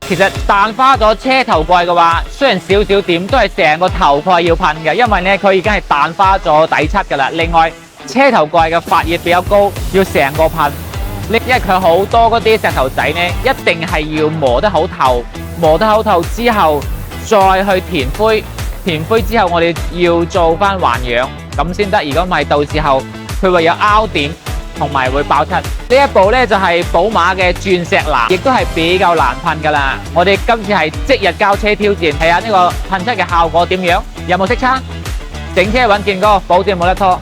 其實彈花咗車頭蓋嘅話，雖然少少點，都係成個頭蓋要噴嘅，因為咧佢已經係彈花咗底漆㗎啦。另外，車頭蓋嘅發熱比較高，要成個噴。因為佢好多嗰啲石頭仔咧，一定係要磨得好透，磨得好透之後再去填灰，填灰之後我哋要做翻環氧，咁先得。如果唔係，到時候佢會有凹點。同埋會爆漆。呢一部咧就係寶馬嘅鑽石藍，亦都係比較難噴噶啦。我哋今次係即日交車挑戰，睇下呢個噴漆嘅效果點樣，有冇色差？整車穩健哥，保證冇得拖。